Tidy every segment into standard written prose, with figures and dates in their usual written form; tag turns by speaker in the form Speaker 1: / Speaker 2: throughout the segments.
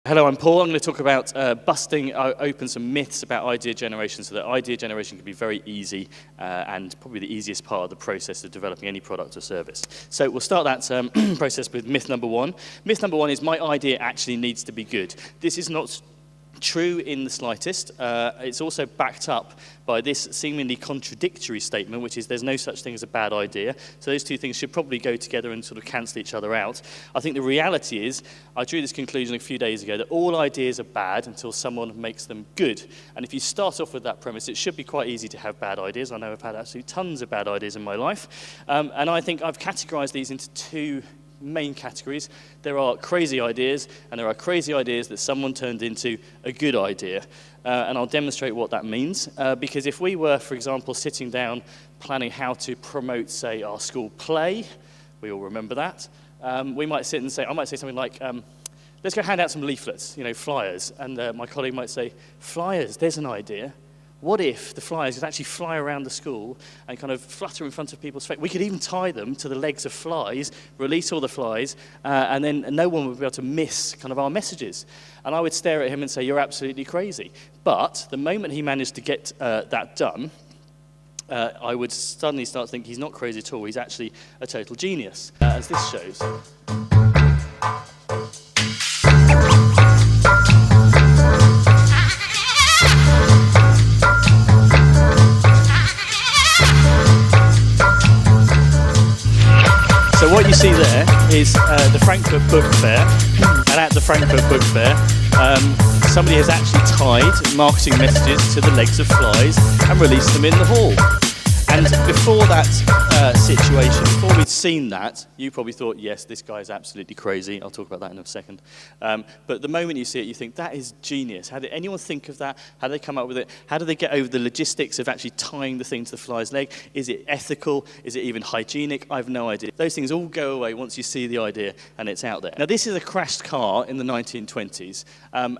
Speaker 1: Hello, I'm Paul. I'm going to talk about busting open some myths about idea generation so that idea generation can be very easy and probably the easiest part of the process of developing any product or service. So we'll start that process with myth number one. Myth number one is my idea actually needs to be good. This is not true in the slightest. It's also backed up by this seemingly contradictory statement, which is there's no such thing as a bad idea. So those two things should probably go together and sort of cancel each other out. I think the reality is, I drew this conclusion a few days ago, that all ideas are bad until someone makes them good. And if you start off with that premise, it should be quite easy to have bad ideas. I know I've had absolutely tons of bad ideas in my life. And I think I've categorized these into two main categories. There are crazy ideas, and there are crazy ideas that someone turned into a good idea. And I'll demonstrate what that means. Because if we were, for example, sitting down planning how to promote, say, our school play, we all remember that, we might sit and say, I might say something like, let's go hand out some leaflets, flyers. And my colleague might say, flyers, there's an idea. What if the flyers could actually fly around the school and kind of flutter in front of people's face? We could even tie them to the legs of flies, release all the flies, and then no one would be able to miss kind of our messages. And I would stare at him and say, you're absolutely crazy. But the moment he managed to get that done, I would suddenly start thinking he's not crazy at all. He's actually a total genius, as this shows. So what you see there is the Frankfurt Book Fair, and at the Frankfurt Book Fair, somebody has actually tied marketing messages to the legs of flies and released them in the hall. And before that situation, before we'd seen that, you probably thought, yes, this guy is absolutely crazy. I'll talk about that in a second. But the moment you see it, you think, that is genius. How did anyone think of that? How did they come up with it? How did they get over the logistics of actually tying the thing to the fly's leg? Is it ethical? Is it even hygienic? I have no idea. Those things all go away once you see the idea and it's out there. Now, this is a crashed car in the 1920s.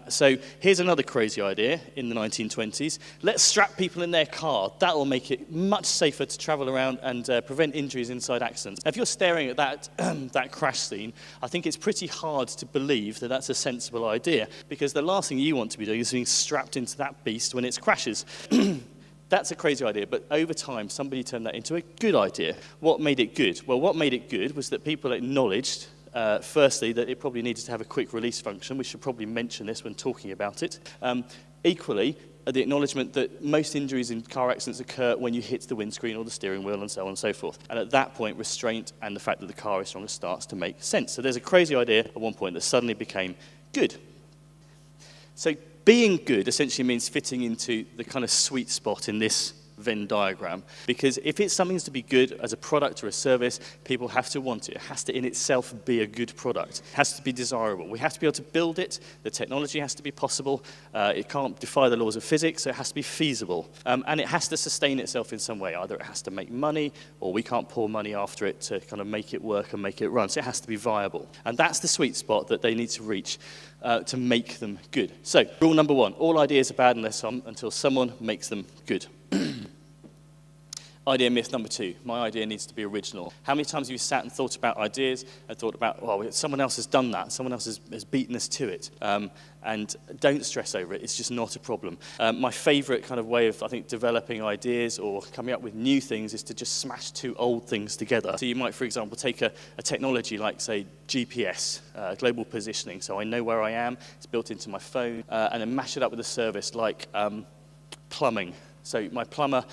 Speaker 1: So here's another crazy idea in the 1920s. Let's strap people in their car. That will make it much safer to travel around and prevent injuries inside accidents. Now, if you're staring at that, that crash scene, I think it's pretty hard to believe that that's a sensible idea, because the last thing you want to be doing is being strapped into that beast when it crashes. That's a crazy idea, but over time, somebody turned that into a good idea. What made it good? Well, what made it good was that people acknowledged, firstly, that it probably needed to have a quick release function. We should probably mention this when talking about it. Equally, the acknowledgement that most injuries in car accidents occur when you hit the windscreen or the steering wheel and so on and so forth. And at that point, restraint and the fact that the car is stronger starts to make sense. So there's a crazy idea at one point that suddenly became good. So being good essentially means fitting into the kind of sweet spot in this Venn diagram, because if it's something to be good as a product or a service, people have to want it. It has to in itself be a good product. It has to be desirable. We have to be able to build it. The technology has to be possible. It can't defy the laws of physics, so it has to be feasible. And it has to sustain itself in some way. Either it has to make money, or we can't pour money after it to kind of make it work and make it run. So it has to be viable. And that's the sweet spot that they need to reach to make them good. So rule number one, all ideas are bad until someone makes them good. Idea myth number two, my idea needs to be original. How many times have you sat and thought about ideas and thought about, well, someone else has done that, someone else has beaten us to it, and don't stress over it, it's just not a problem. My favorite kind of way of, I think, developing ideas or coming up with new things is to just smash two old things together. So you might, for example, take a technology like, say, GPS, global positioning, so I know where I am, it's built into my phone, and then mash it up with a service like plumbing. So my plumber,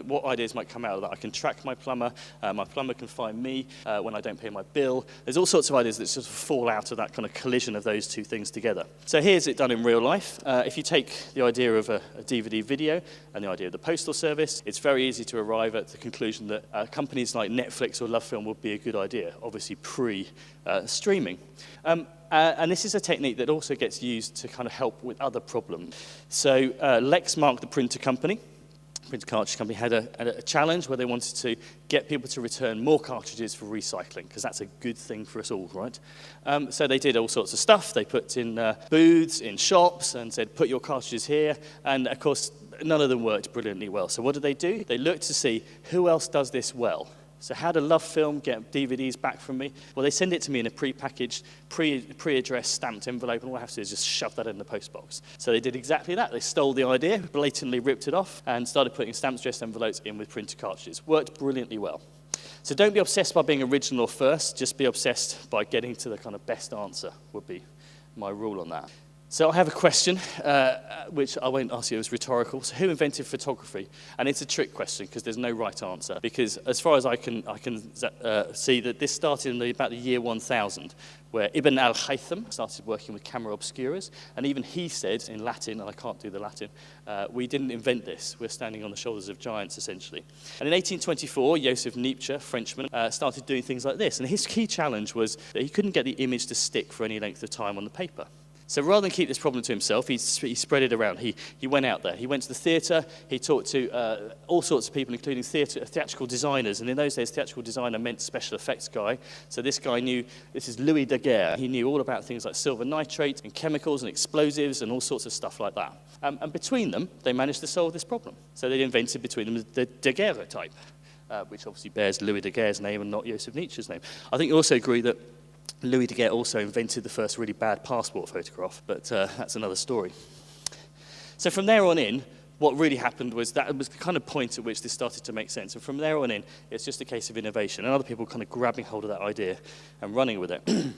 Speaker 1: what ideas might come out of that? I can track my plumber can find me when I don't pay my bill. There's all sorts of ideas that sort of fall out of that kind of collision of those two things together. So here's it done in real life. If you take the idea of a DVD video and the idea of the postal service, it's very easy to arrive at the conclusion that companies like Netflix or LoveFilm would be a good idea, obviously pre-streaming. And this is a technique that also gets used to kind of help with other problems. So Lexmark, the printer cartridge company, had a challenge where they wanted to get people to return more cartridges for recycling, because that's a good thing for us all, right? So they did all sorts of stuff. They put in booths, in shops, and said, put your cartridges here. And of course, none of them worked brilliantly well. So what did? They looked to see who else does this well. So how do Love Film get DVDs back from me? Well, they send it to me in a pre-packaged, pre-addressed stamped envelope, and all I have to do is just shove that in the postbox. So they did exactly that. They stole the idea, blatantly ripped it off, and started putting stamp addressed envelopes in with printer cartridges. Worked brilliantly well. So don't be obsessed by being original first, just be obsessed by getting to the kind of best answer would be my rule on that. So I have a question, which I won't ask you, it's rhetorical. So who invented photography? And it's a trick question because there's no right answer. Because as far as I can see that this started in about the year 1000, where Ibn al-Haytham started working with camera obscuras. And even he said in Latin, and I can't do the Latin, we didn't invent this. We're standing on the shoulders of giants, essentially. And in 1824, Joseph Nietzsche, Frenchman, started doing things like this. And his key challenge was that he couldn't get the image to stick for any length of time on the paper. So rather than keep this problem to himself, he spread it around. He went out there. He went to the theatre. He talked to all sorts of people, including theatrical designers. And in those days, theatrical designer meant special effects guy. So this guy knew, this is Louis Daguerre. He knew all about things like silver nitrate and chemicals and explosives and all sorts of stuff like that. And between them, they managed to solve this problem. So they invented between them the Daguerre type, which obviously bears Louis Daguerre's name and not Joseph Nietzsche's name. I think you also agree that Louis Daguerre also invented the first really bad passport photograph, but that's another story. So from there on in, what really happened was that was the kind of point at which this started to make sense. And from there on in, it's just a case of innovation and other people kind of grabbing hold of that idea and running with it.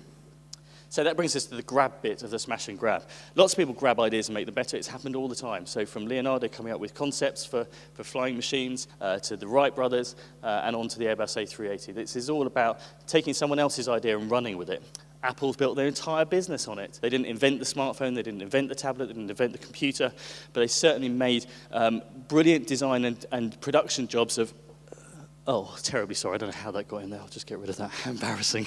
Speaker 1: So that brings us to the grab bit of the smash and grab. Lots of people grab ideas and make them better. It's happened all the time. So from Leonardo coming up with concepts for flying machines, to the Wright brothers, and on to the Airbus A380. This is all about taking someone else's idea and running with it. Apple's built their entire business on it. They didn't invent the smartphone, they didn't invent the tablet, they didn't invent the computer, but they certainly made brilliant design and production jobs of oh, terribly sorry, I don't know how that got in there. I'll just get rid of that. Embarrassing.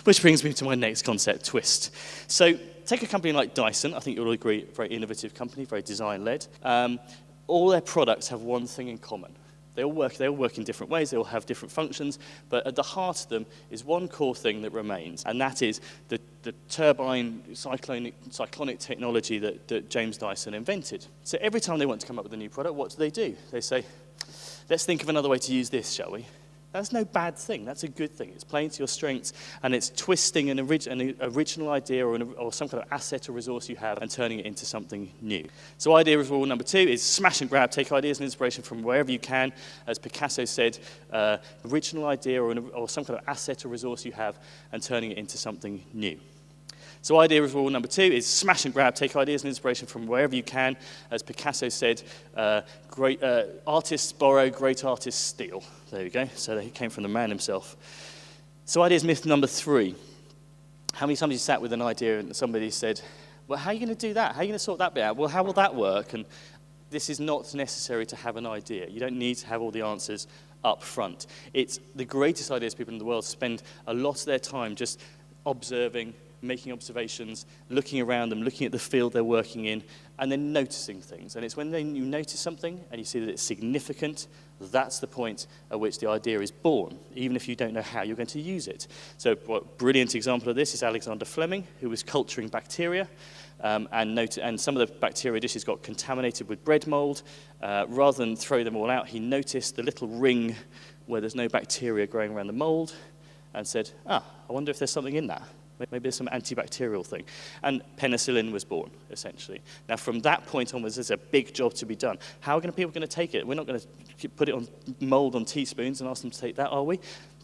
Speaker 1: Which brings me to my next concept, twist. So take a company like Dyson. I think you'll all agree, very innovative company, very design-led. All their products have one thing in common. They all work in different ways, they all have different functions, but at the heart of them is one core thing that remains, and that is the turbine cyclonic technology that James Dyson invented. So every time they want to come up with a new product, what do? They say, let's think of another way to use this, shall we? That's no bad thing. That's a good thing. It's playing to your strengths, and it's twisting an original idea or some kind of asset or resource you have and turning it into something new. So idea rule number 2 is smash and grab. Take ideas and inspiration from wherever you can. As Picasso said, original idea or some kind of asset or resource you have and turning it into something new. So idea rule number 2 is smash and grab, take ideas and inspiration from wherever you can. As Picasso said, great artists borrow, great artists steal. There you go. So he came from the man himself. So ideas myth number 3. How many times you sat with an idea and somebody said, well, how are you going to do that? How are you going to sort that bit out? Well, how will that work? And this is not necessary to have an idea. You don't need to have all the answers up front. It's the greatest ideas people in the world spend a lot of their time just observing, making observations, looking around them, looking at the field they're working in, and then noticing things. And it's when you notice something and you see that it's significant, that's the point at which the idea is born, even if you don't know how you're going to use it. So a brilliant example of this is Alexander Fleming, who was culturing bacteria, and some of the bacteria dishes got contaminated with bread mold. Rather than throw them all out, he noticed the little ring where there's no bacteria growing around the mold and said, I wonder if there's something in that. Maybe there's some antibacterial thing. And penicillin was born, essentially. Now, from that point onwards, there's a big job to be done. How are people going to take it? We're not going to put it on mold on teaspoons and ask them to take that, are we?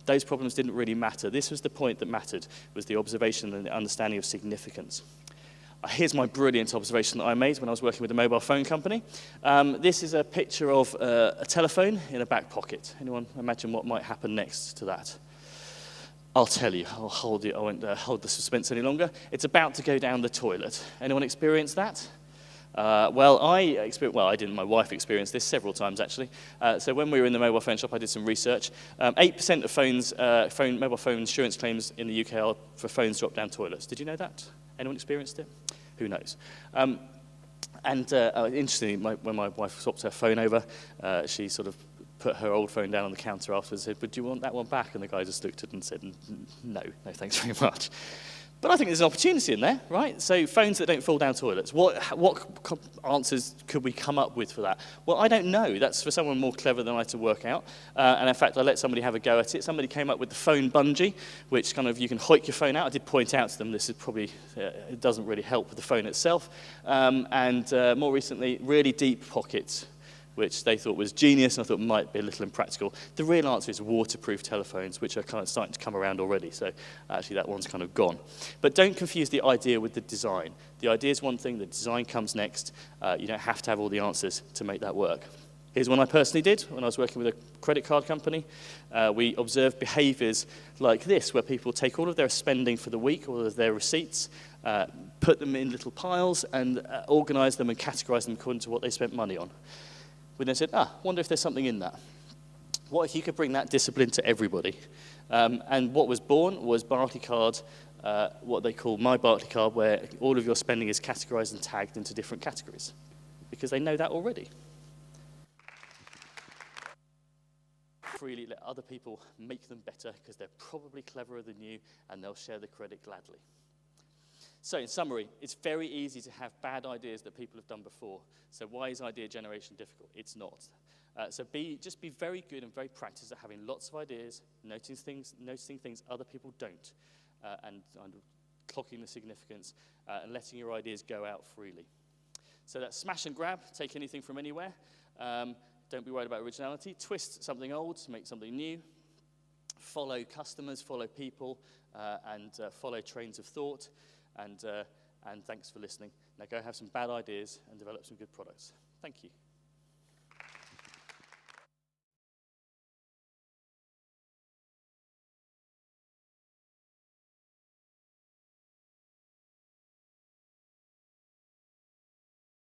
Speaker 1: Those problems didn't really matter. This was the point that mattered, was the observation and the understanding of significance. Here's my brilliant observation that I made when I was working with a mobile phone company. This is a picture of a telephone in a back pocket. Anyone imagine what might happen next to that? I'll tell you. I'll hold it. I won't hold the suspense any longer. It's about to go down the toilet. Anyone experienced that? I didn't. My wife experienced this several times, actually. So when we were in the mobile phone shop, I did some research. 8% of mobile phone insurance claims in the UK are for phones dropped down toilets. Did you know that? Anyone experienced it? Who knows? Interestingly, when my wife swapped her phone over, she sort of put her old phone down on the counter afterwards and said, "But do you want that one back?" And the guy just looked at it and said, no, thanks very much. But I think there's an opportunity in there, right? So phones that don't fall down toilets. What answers could we come up with for that? Well, I don't know. That's for someone more clever than I to work out. And in fact, I let somebody have a go at it. Somebody came up with the phone bungee, which kind of you can hike your phone out. I did point out to them this is probably, it doesn't really help with the phone itself. And more recently, really deep pockets, which they thought was genius and I thought might be a little impractical. The real answer is waterproof telephones, which are kind of starting to come around already, so actually that one's kind of gone. But don't confuse the idea with the design. The idea is one thing, the design comes next. You don't have to have all the answers to make that work. Here's one I personally did when I was working with a credit card company. We observed behaviors like this, where people take all of their spending for the week, all of their receipts, put them in little piles and organize them and categorize them according to what they spent money on. We then said, wonder if there's something in that. What if you could bring that discipline to everybody? And what was born was Barclaycard, what they call My Barclaycard, where all of your spending is categorized and tagged into different categories, because they know that already. Freely let other people make them better, because they're probably cleverer than you, and they'll share the credit gladly. So in summary, it's very easy to have bad ideas that people have done before. So why is idea generation difficult? It's not. So just be very good and very practiced at having lots of ideas, noticing things other people don't, and clocking the significance, and letting your ideas go out freely. So that's smash and grab, take anything from anywhere. Don't be worried about originality. Twist something old to make something new. Follow customers, follow people, and follow trains of thought. And thanks for listening. Now go have some bad ideas and develop some good products. Thank you.